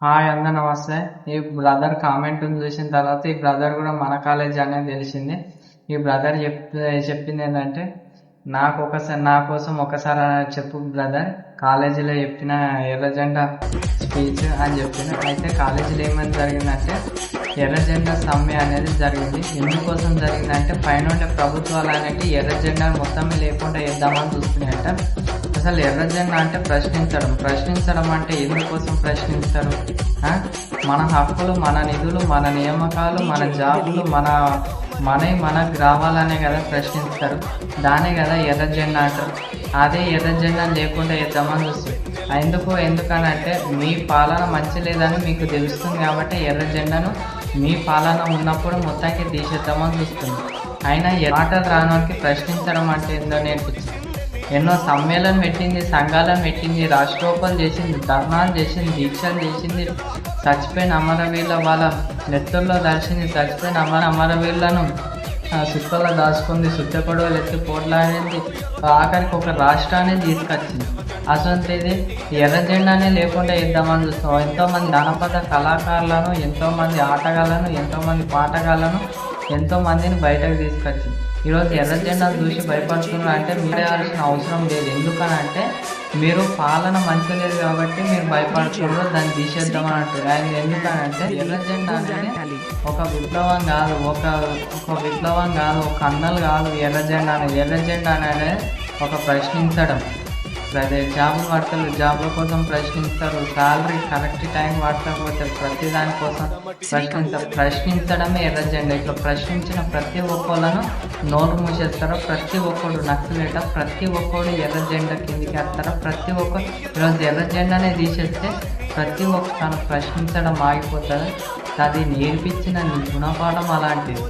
Hi అందరు నమస్తే. ఈ బ్రదర్ కామెంట్ చూసిన తర్వాత ఈ బ్రదర్ కూడా మన కాలేజ్ అనేది తెలిసింది. ఈ బ్రదర్ చెప్పింది ఏంటంటే నా కోసం ఒకసారి చెప్పు బ్రదర్, కాలేజీలో చెప్పిన ఎర్రజెండా స్పీచ్ అని చెప్పింది. అయితే కాలేజీలో ఏమైనా జరిగిందంటే ఎర్రజెండా సమ్మె అనేది జరిగింది. ఎందుకోసం జరిగిందంటే పైన ప్రభుత్వాలు అనేవి ఎర్రజెండా మొత్తం లేకుండా వేద్దామని చూస్తున్నాయంట. అసలు ఎర్రజెండా అంటే ప్రశ్నించడం అంటే ఎందుకోసం ప్రశ్నిస్తారు? మన హక్కులు, మన నిధులు, మన నియామకాలు, మన జాబులు, మనకు రావాలనే కదా ప్రశ్నిస్తారు. దానే కదా ఎర్రజెండా అంటారు. అదే ఎర్రజెండా లేకుండా వేద్దామని చూస్తుంది. ఎందుకనంటే మీ పాలన మంచి లేదని మీకు తెలుస్తుంది కాబట్టి ఎర్రజెండాను మీ పాలన ఉన్నప్పుడు మొత్తానికి తీసేద్దామని చూస్తుంది. అయినా మాటలు రానోకి ప్రశ్నించడం అంటే ఏందో నేర్పించింది. ఎన్నో సమ్మేళనం పెట్టింది, సంఘాలను పెట్టింది, రాష్ట్రోపాలు చేసింది, ధర్నాలు చేసింది, దీక్షలు చేసింది, చచ్చిపోయిన అమరవీరుల వాళ్ళ నెత్తుల్లో దర్శింది, చచ్చిపోయిన అమరవీరులను సుక్కల్లో దాచుకుంది, సుత్త పొడవలు ఎత్తి పోట్లాడింది, ఆఖరికి ఒక రాష్ట్రాన్ని తీసుకొచ్చింది. అసలు ఎర్రజెండానే లేకుండా ఇద్దామని చూస్తాం. ఎంతోమంది జానపద కళాకారులను, ఎంతోమంది ఆటగాళ్ళను, ఎంతోమంది పాటగాళ్ళను, ఎంతోమందిని బయటకు తీసుకొచ్చింది. ఈరోజు ఎర్రజెండా చూసి భయపడుతున్నారు అంటే మీరేయాల్సిన అవసరం లేదు. ఎందుకనంటే మీరు పాలన మంచి లేదు కాబట్టి మీరు భయపడుతున్నారు, దాన్ని తీసేద్దామని అంటారు. ఆయన ఎందుకనంటే ఎర్రజెండా అనేది ఒక విప్లవం కాదు, ఒక విప్లవం కాదు, ఒక అన్నలు కాదు. ఎర్రజెండా అనేది ఒక ప్రశ్నించడం. అదే జాబ్ల కోసం ప్రశ్నిస్తారు, శాలరీ కరెక్ట్ టైం పడకపోతే ప్రతి దానికోసం ప్రశ్నించడమే ఎర్రజెండా. ఇట్లా ప్రశ్నించిన ప్రతి ఒక్కళ్ళను నోరు మూసేస్తారో, ప్రతి ఒక్కడు నక్సలేట, ప్రతి ఒక్కడు ఎర్రజెండా కిందికి వేస్తారో, ప్రతి ఒక్కరు ఈరోజు ఎర్రజెండానే తీసేస్తే ప్రతి ఒక్క తను ప్రశ్నించడం ఆగిపోతుంది. అది నేర్పించిన నీ గుణపాఠం అలాంటిది.